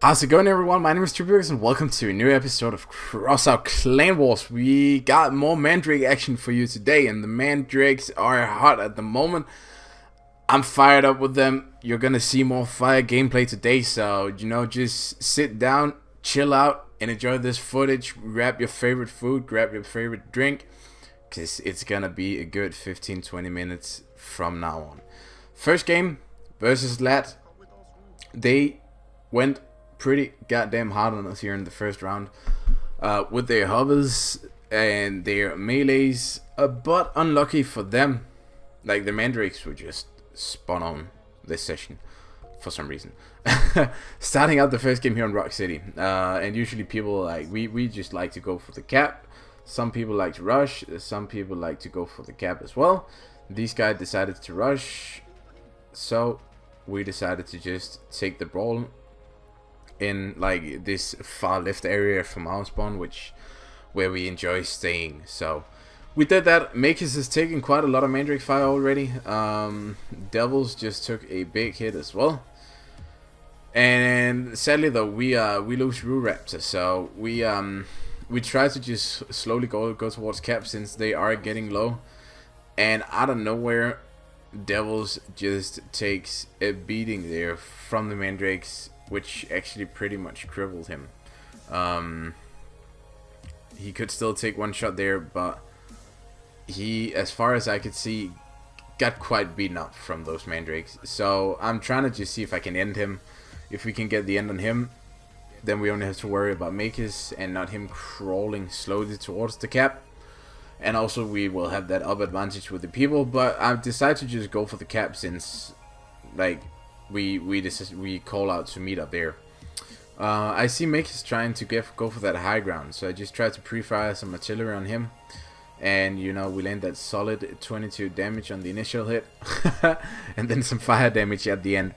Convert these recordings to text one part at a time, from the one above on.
How's it going, everyone? My name is Triburgs and welcome to a new episode of Crossout Clanwars. We got more mandrake action for you today, and the mandrakes are hot at the moment. I'm fired up with them. You're gonna see more fire gameplay today, so just sit down, chill out, and enjoy this footage. Grab your favorite food, grab your favorite drink, because it's gonna be a good 15-20 minutes from now on. First game versus Lat. They went pretty goddamn hard on us here in the first round with their hovers and their melees, but unlucky for them, like the mandrakes were just spot on this session for some reason. Starting out the first game here in Rock City, and usually people we just like to go for the cap. Some people like to rush, some people like to go for the cap as well. These guys decided to rush, so we decided to just take the brawl in like this far left area from our spawn, where we enjoy staying. So we did that. Makers is taking quite a lot of mandrake fire already. Devils just took a big hit as well. And sadly though, we lose Rue Raptor, so we try to just slowly go towards cap since they are getting low. And out of nowhere, Devils just takes a beating there from the mandrakes, which actually pretty much crippled him. He could still take one shot there, but he, as far as I could see, got quite beaten up from those mandrakes. So I'm trying to just see if I can end him. If we can get the end on him, then we only have to worry about Makers and not him crawling slowly towards the cap. And also we will have that up advantage with the people, but I've decided to just go for the cap since like we call out to meet up there. I see Makers trying to go for that high ground, so I just tried to pre-fire some artillery on him, and we land that solid 22 damage on the initial hit, and then some fire damage at the end,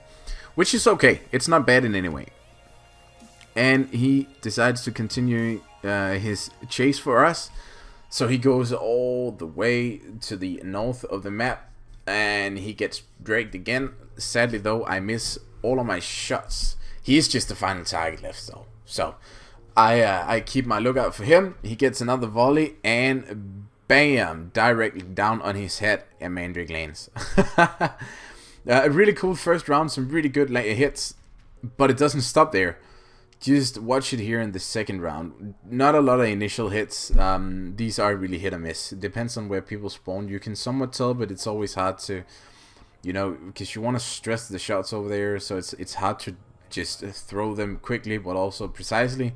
which is okay. It's not bad in any way. And he decides to continue his chase for us, so he goes all the way to the north of the map, and he gets dragged again. Sadly though, I miss all of my shots. He is just the final target left though, so I keep my lookout for him. He gets another volley and bam, directly down on his head, and mandrake lands. A really cool first round, some really good hits, but it doesn't stop there. Just watch it here in the second round. Not a lot of initial hits. These are really hit or miss. It depends on where people spawn. You can somewhat tell, but it's always hard to, because you want to stress the shots over there. So it's hard to just throw them quickly, but also precisely.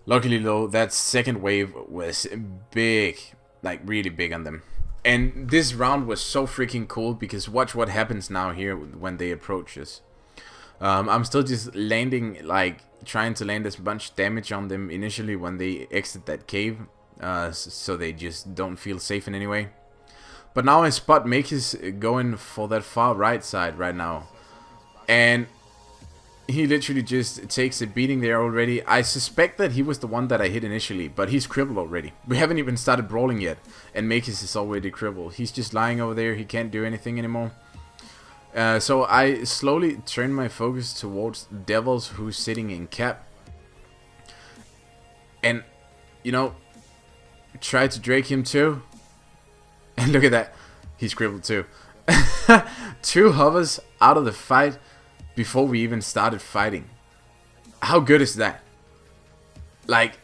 Luckily though, that second wave was big, like really big on them. And this round was so freaking cool because watch what happens now here when they approach us. I'm still just landing, like trying to land as much damage on them initially when they exit that cave, so they just don't feel safe in any way. But now I spot Makers going for that far right side right now, and he literally just takes a beating there already. I suspect that he was the one that I hit initially, but he's crippled already. We haven't even started brawling yet, and Makers is already crippled. He's just lying over there. He can't do anything anymore. So I slowly turn my focus towards Devils, who's sitting in cap, and try to drag him too. And look at that, he's crippled too. 2 hovers out of the fight before we even started fighting. How good is that? Like,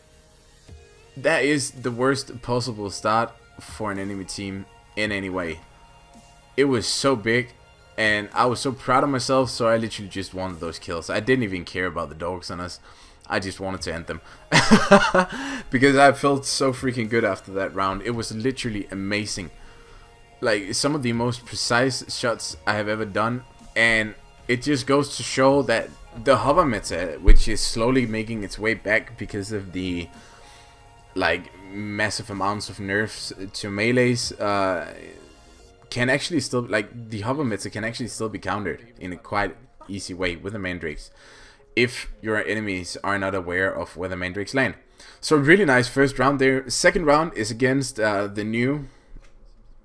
that is the worst possible start for an enemy team in any way. It was so big. And I was so proud of myself, so I literally just wanted those kills. I didn't even care about the dogs on us. I just wanted to end them. Because I felt so freaking good after that round. It was literally amazing. Like, some of the most precise shots I have ever done. And it just goes to show that the hover meta, which is slowly making its way back because of the massive amounts of nerfs to melees, can actually still, the hover meta can actually still be countered in a quite easy way with the mandrakes if your enemies are not aware of where the mandrakes land. So really nice first round there. Second round is against the new,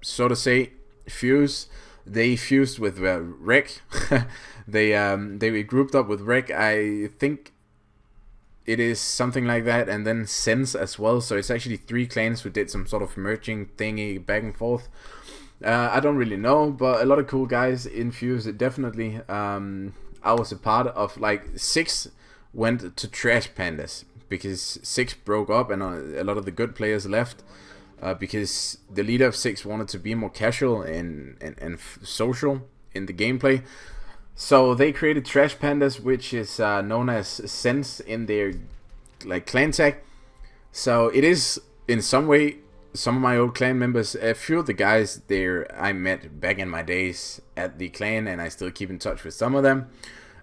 so to say, Fuse. They fused with Rec. They grouped up with Rec. I think it is something like that, and then Sense as well. So it's actually 3 clans who did some sort of merging thingy back and forth. I don't really know, but a lot of cool guys infused, definitely. I was a part of, like, 6 went to Trash Pandas because 6 broke up and a lot of the good players left because the leader of 6 wanted to be more casual and social in the gameplay. So they created Trash Pandas, which is known as Sense in their, like, clan tag. So it is in some way some of my old clan members, a few of the guys there I met back in my days at the clan, and I still keep in touch with some of them.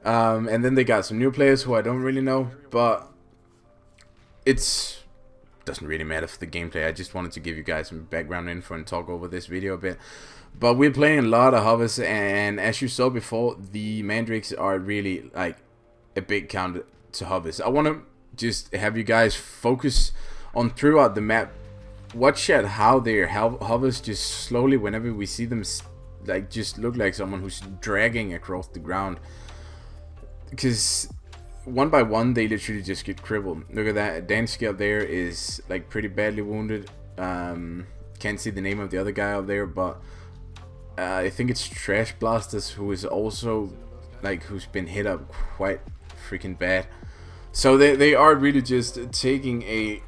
And then they got some new players who I don't really know, but it's doesn't really matter for the gameplay. I just wanted to give you guys some background info and talk over this video a bit. But we're playing a lot of hovers, and as you saw before, the mandrakes are really like a big counter to hovers. I want to just have you guys focus on throughout the map. Watch at how their hovers just slowly, whenever we see them, like, just look like someone who's dragging across the ground. Because one by one, they literally just get crippled. Look at that. Dansky up there is, like, pretty badly wounded. Can't see the name of the other guy up there, but I think it's Trash Blasters who is also, like, who's been hit up quite freaking bad. So they are really just taking a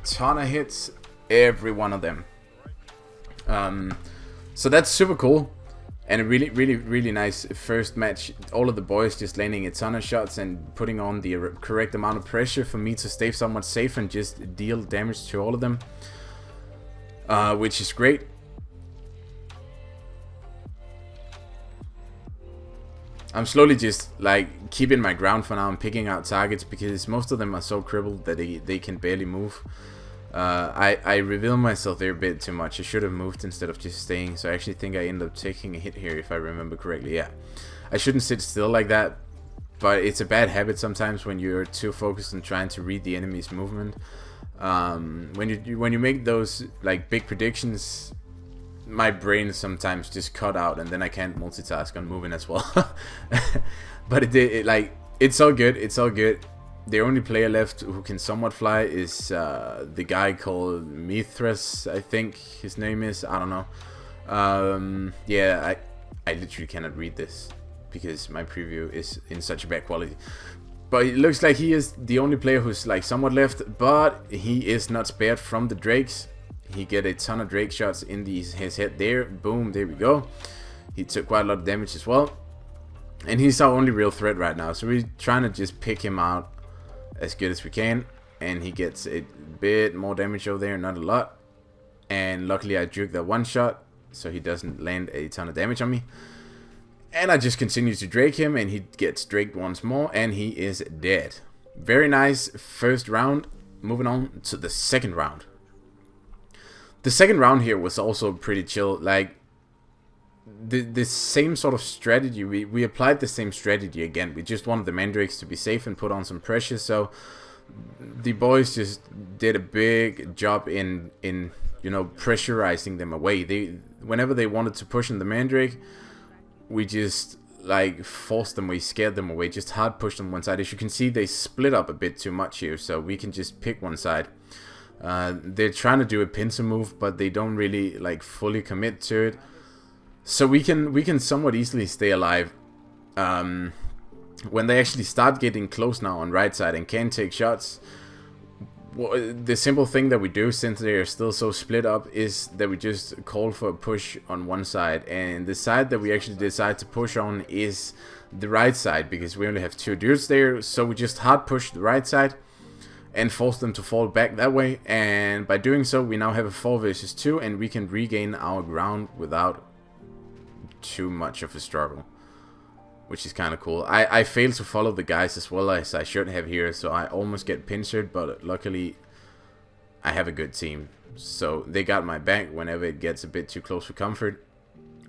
ton of hits, every one of them. So that's super cool, and a really nice first match. All of the boys just landing a ton of shots and putting on the correct amount of pressure for me to stay somewhat safe and just deal damage to all of them, which is great. I'm slowly just, like, keeping my ground for now and picking out targets because most of them are so crippled that they can barely move. I reveal myself there a bit too much. I should have moved instead of just staying. So I actually think I ended up taking a hit here, if I remember correctly. Yeah, I shouldn't sit still like that, but it's a bad habit sometimes when you're too focused on trying to read the enemy's movement. When you make those, like, big predictions, my brain sometimes just cut out, and then I can't multitask on moving as well. But it's all good. It's all good. The only player left who can somewhat fly is the guy called Mithras, I think his name is. I don't know. Yeah, I literally cannot read this because my preview is in such a bad quality. But it looks like he is the only player who's, like, somewhat left, but he is not spared from the drakes. He get a ton of drake shots in his head there. Boom, there we go. He took quite a lot of damage as well. And he's our only real threat right now. So we're trying to just pick him out as good as we can. And he gets a bit more damage over there, not a lot. And luckily I juked that one shot, so he doesn't land a ton of damage on me. And I just continue to drake him, and he gets draked once more, and he is dead. Very nice first round. Moving on to the second round. The second round here was also pretty chill. Like, the same sort of strategy. We applied the same strategy again. We just wanted the mandrakes to be safe and put on some pressure. So the boys just did a big job in you know, pressurizing them away. Whenever they wanted to push in the mandrake, we just, like, forced them away, scared them away, just hard pushed them one side. As you can see, they split up a bit too much here, so we can just pick one side. They're trying to do a pincer move, but they don't really, like, fully commit to it. So we can somewhat easily stay alive. When they actually start getting close now on right side and can take shots, the simple thing that we do, since they are still so split up, is that we just call for a push on one side, and the side that we actually decide to push on is the right side, because we only have 2 dudes there. So we just hard push the right side and force them to fall back that way, and by doing so we now have a 4 versus 2, and we can regain our ground without too much of a struggle, which is kind of cool. I failed to follow the guys as well as I should have here, so I almost get pincered, but luckily I have a good team, so they got my back whenever it gets a bit too close for comfort,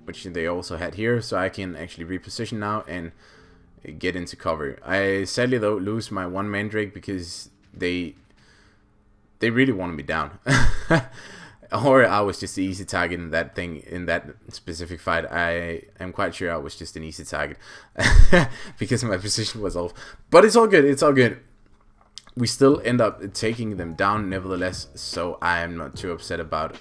which they also had here, so I can actually reposition now and get into cover. I sadly though lose my one mandrake because they really wanted me down. Or I was just the easy target in that specific fight. I am quite sure I was just an easy target because my position was off. But it's all good. It's all good. we still end up taking them down nevertheless, so I am not too upset about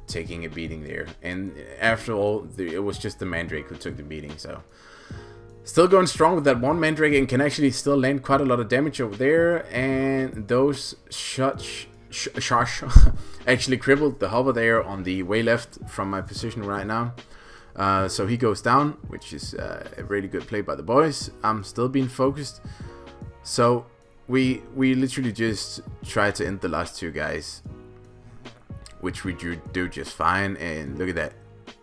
taking a beating there. And after all, it was just the mandrake who took the beating, so still going strong with that one mandrake, and can actually still land quite a lot of damage over there. And those shots actually crippled the hover there on the way left from my position right now. So he goes down, which is a really good play by the boys. I'm still being focused. So we literally just try to end the last two guys, which we do just fine. And look at that,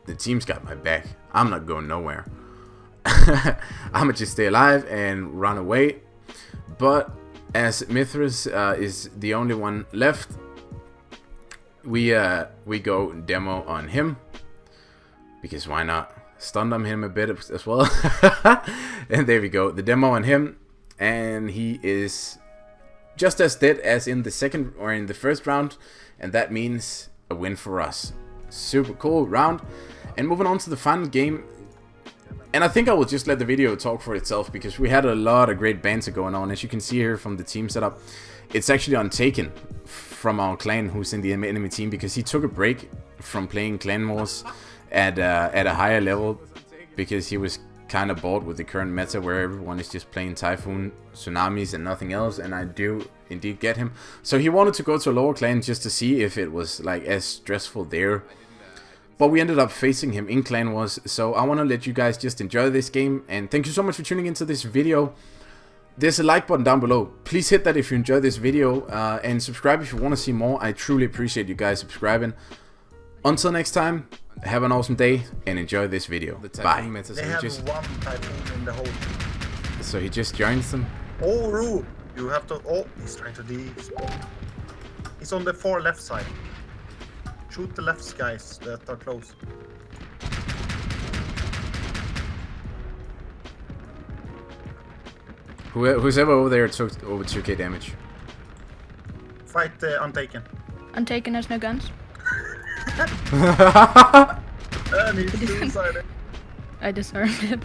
the team's got my back. I'm not going nowhere. I'ma just stay alive and run away. But as Mithras is the only one left, we go demo on him, because why not? Stun on him a bit as well. And there we go, the demo on him, and he is just as dead as in the second or in the first round, and that means a win for us. Super cool round. And moving on to the final game, and I think I will just let the video talk for itself, because we had a lot of great banter going on. As you can see here from the team setup, it's actually Untaken from our clan who's in the enemy team, because he took a break from playing Clanwars at a higher level, because he was kind of bored with the current meta where everyone is just playing Typhoon, Tsunamis and nothing else, and I do indeed get him. So he wanted to go to a lower clan just to see if it was like as stressful there. But we ended up facing him in Clanwars, so I want to let you guys just enjoy this game. And thank you so much for tuning into this video. There's a like button down below. Please hit that if you enjoyed this video, and subscribe if you want to see more. I truly appreciate you guys subscribing. Until next time, have an awesome day and enjoy this video. Bye. They have one Typhoon in the hole. So he just joins them. Oh, Ru! You have to... Oh, he's trying to despawn. He's on the far left side. Shoot the left guys that are close. Who's ever over there took over 2k damage. Fight Untaken. Untaken has no guns. And he's suicided. I disarmed him.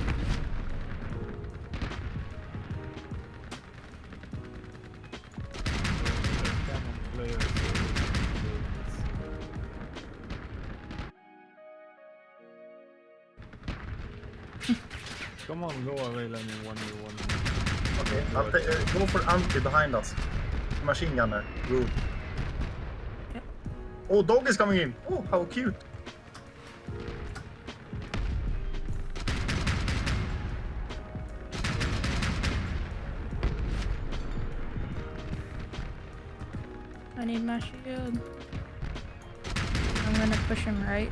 Come on, go away, let me 1v1. Okay, go for anti behind us. Machine gunner, Ru. Yep. Oh, dog is coming in. Oh, how cute. I need my shield. I'm gonna push him right.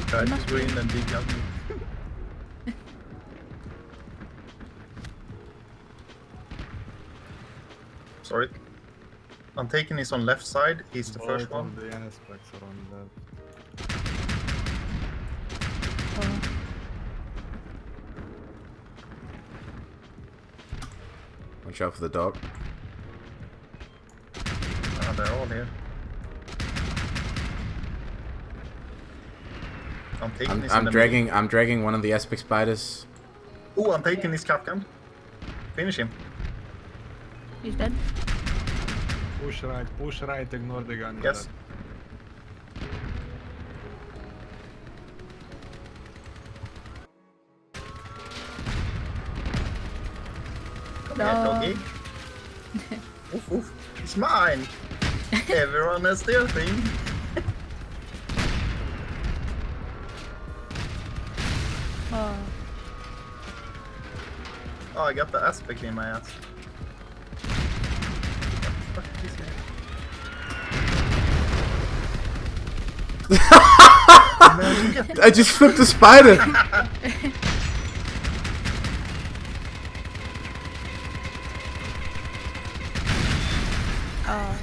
Tried to go in and dig up. Sorry. Untaken is on left side. He's the first one. The aspects are on that. Oh. Watch out for the dog. Ah, they're all here. Untaken is in the I'm dragging one of the aspect spiders. middle. Oh, Untaken is Capcan. Finish him. He's dead. Push right, ignore the gun. Yes. Come here, No. doggy. Oof, oof. It's mine. Everyone has their thing. Oh. Oh, I got the aspect in my ass. What the fuck is this? Man, you get I just flipped the spider. Oh.